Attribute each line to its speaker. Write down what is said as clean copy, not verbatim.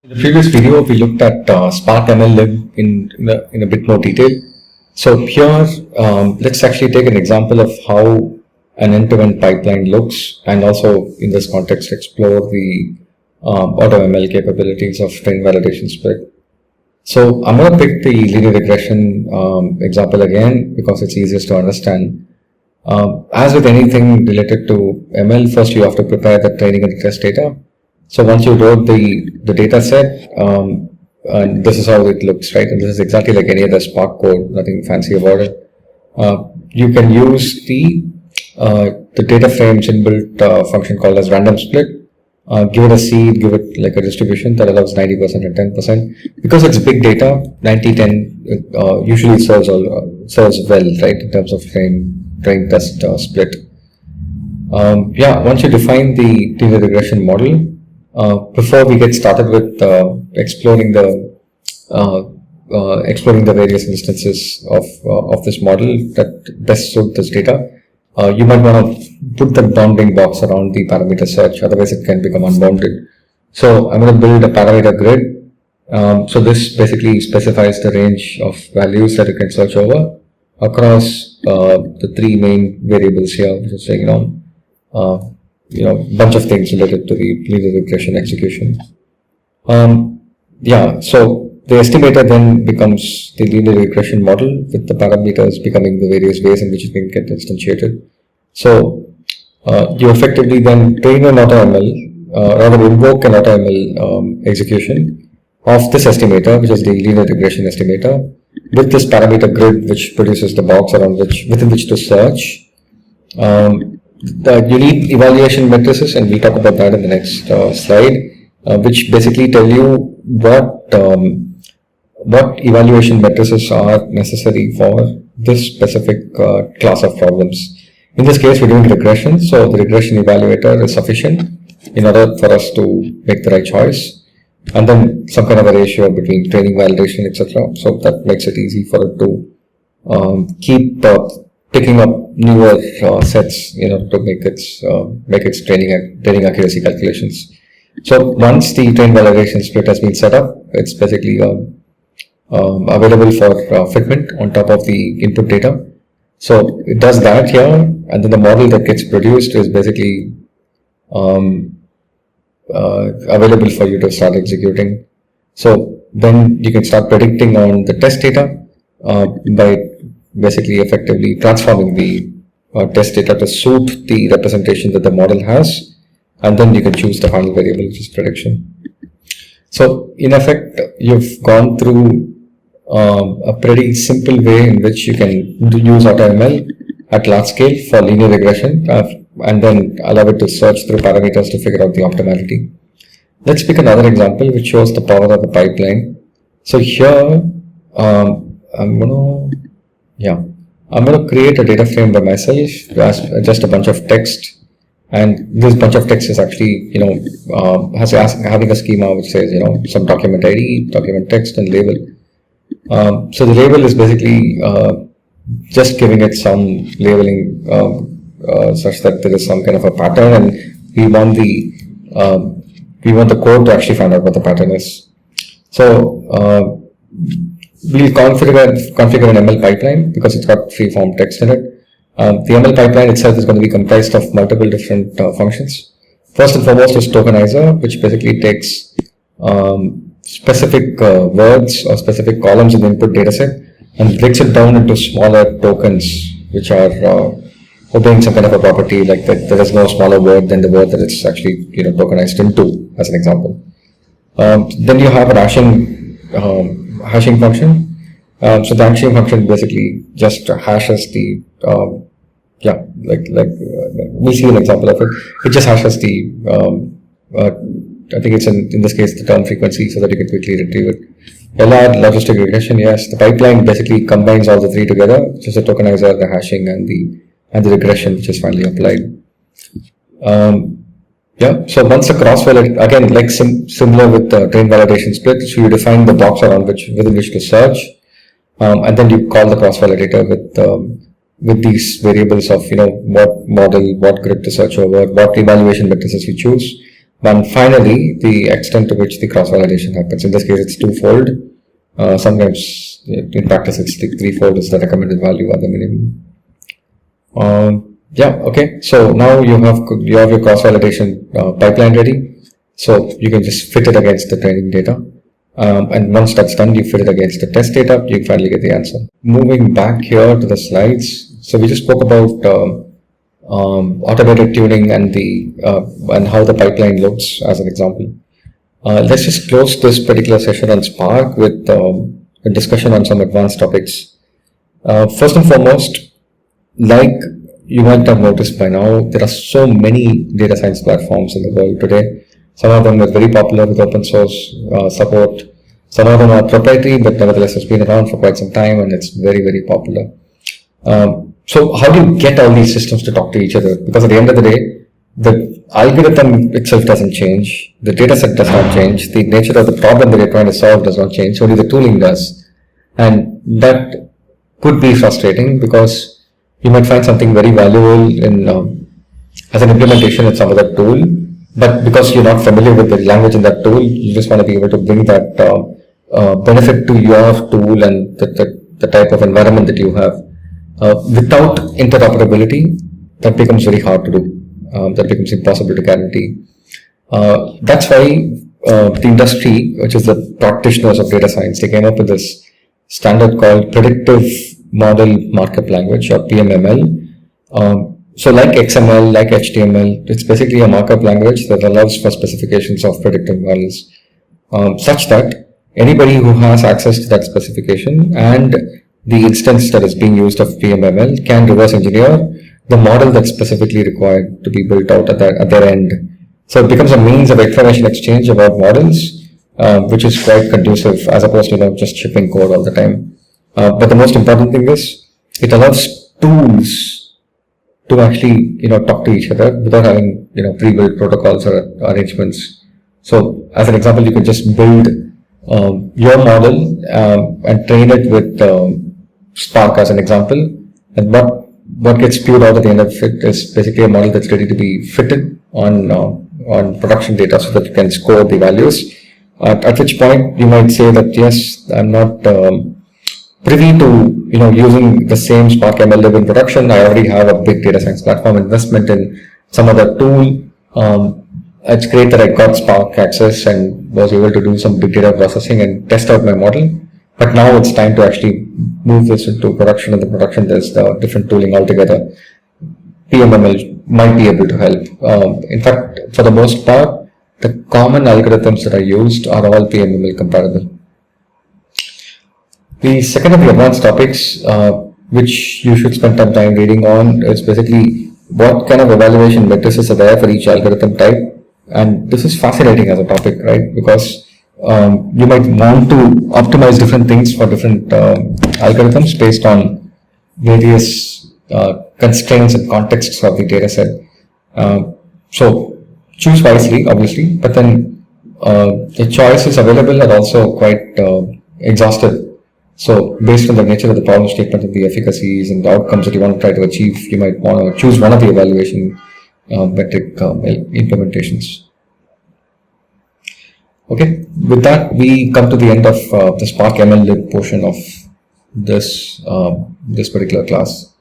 Speaker 1: In the previous video, we looked at Spark MLlib in a bit more detail. So here, let's actually take an example of how an end-to-end pipeline looks, and also in this context explore the AutoML capabilities of train validation split. So I'm going to pick the linear regression example again because it's easiest to understand. As with anything related to ML, first you have to prepare the training and test data. So once you load the data set, and this is how it looks, right? And this is exactly like any other Spark code, nothing fancy about it. You can use the data frames inbuilt function called as random split. Give it a seed, give it like a distribution that allows 90% and 10%. Because it's big data, 90-10 usually serves well, right, in terms of train test split. Once you define the linear regression model, before we get started with exploring the various instances of this model that best suit this data, you might want to put the bounding box around the parameter search, otherwise it can become unbounded. So I'm going to build a parameter grid. So this basically specifies the range of values that you can search over across the three main variables here, which is saying bunch of things related to the linear regression execution. So the estimator then becomes the linear regression model, with the parameters becoming the various ways in which it can get instantiated. So you effectively then train an AutoML, rather invoke an AutoML execution of this estimator, which is the linear regression estimator, with this parameter grid, which produces the box within which to search. You need evaluation matrices, and we'll talk about that in the next slide, which basically tell you what evaluation matrices are necessary for this specific class of problems. In this case, we're doing regression, so the regression evaluator is sufficient in order for us to make the right choice, and then some kind of a ratio between training, validation, etc. So that makes it easy for it to keep picking up newer sets in order to make its training accuracy calculations. So once the train validation split has been set up, it's basically available for fitment on top of the input data. So it does that here, and then the model that gets produced is basically available for you to start executing. So then you can start predicting on the test data by basically effectively transforming the test data to suit the representation that the model has, and then you can choose the final variable, which is prediction. So in effect, you've gone through a pretty simple way in which you can use AutoML at large scale for linear regression, and then allow it to search through parameters to figure out the optimality. Let's pick another example which shows the power of the pipeline. So here I'm going to create a data frame by myself as just a bunch of text, and this bunch of text is actually having a schema which says some document ID, document text, and label. So the label is basically just giving it some labeling such that there is some kind of a pattern, and we want the code to actually find out what the pattern is. So we'll configure an ML pipeline because it's got free-form text in it. The ML pipeline itself is going to be comprised of multiple different functions. First and foremost is tokenizer, which basically takes specific words or specific columns in the input dataset and breaks it down into smaller tokens, which are obeying some kind of a property, like that there is no smaller word than the word that it's actually tokenized into, as an example. Then you have a hashing function. So the hashing function basically just hashes the we'll see an example of it. It just hashes the I think it's in this case the term frequency, so that you can quickly retrieve it. LR, logistic regression, yes. The pipeline basically combines all the three together, which is the tokenizer, the hashing, and the regression, which is finally applied. So once the cross-validation, again, like similar with the train validation split, so you define the box around within which to search, and then you call the cross-validator with these variables of what model, what grid to search over, what evaluation matrices we choose. And finally, the extent to which the cross-validation happens. In this case, it's twofold. Sometimes, in practice, it's threefold is the recommended value at the minimum. Yeah, okay. So now you have your cross-validation pipeline ready. So you can just fit it against the training data. And once that's done, you fit it against the test data, you finally get the answer. Moving back here to the slides. So we just spoke about automated tuning and and how the pipeline looks as an example. Let's just close this particular session on Spark with a discussion on some advanced topics. First and foremost, like you might have noticed by now, there are so many data science platforms in the world today. Some of them are very popular with open source support. Some of them are proprietary, but nevertheless has been around for quite some time and it's very, very popular. So how do you get all these systems to talk to each other? Because at the end of the day, the algorithm itself doesn't change, the data set does not change, the nature of the problem that you're trying to solve does not change, only the tooling does. And that could be frustrating because you might find something very valuable in as an implementation in some other tool, but because you're not familiar with the language in that tool, you just want to be able to bring that benefit to your tool and the type of environment that you have. Without interoperability, that becomes very hard to do. That becomes impossible to guarantee. That's why the industry, which is the practitioners of data science, they came up with this standard called Predictive Model Markup Language, or PMML. So like XML, like HTML, it's basically a markup language that allows for specifications of predictive models, such that anybody who has access to that specification and the instance that is being used of PMML can reverse engineer the model that's specifically required to be built out at their end. So it becomes a means of information exchange about models, which is quite conducive as opposed to just shipping code all the time. But the most important thing is it allows tools to actually talk to each other without having pre-built protocols or arrangements. So as an example, you could just build your model and train it with Spark as an example, and what gets spewed out at the end of it is basically a model that's ready to be fitted on production data so that you can score the values. At which point you might say that yes, I'm not privy to using the same Spark MLlib in production. I already have a big data science platform investment in some other tool. It's great that I got Spark access and was able to do some big data processing and test out my model. But now it's time to actually move this into production. In the production, there's different tooling altogether. PMML might be able to help. In fact, for the most part, the common algorithms that are used are all PMML compatible. The second of the advanced topics, which you should spend some time reading on, is basically what kind of evaluation matrices are there for each algorithm type. And this is fascinating as a topic, right? Because you might want to optimize different things for different algorithms based on various constraints and contexts of the data set. So choose wisely, obviously, but then the choices available are also quite exhaustive. So based on the nature of the problem statement and the efficacies and the outcomes that you want to try to achieve, you might want to choose one of the evaluation metric implementations. Okay, with that we come to the end of the Spark MLlib portion of this particular class.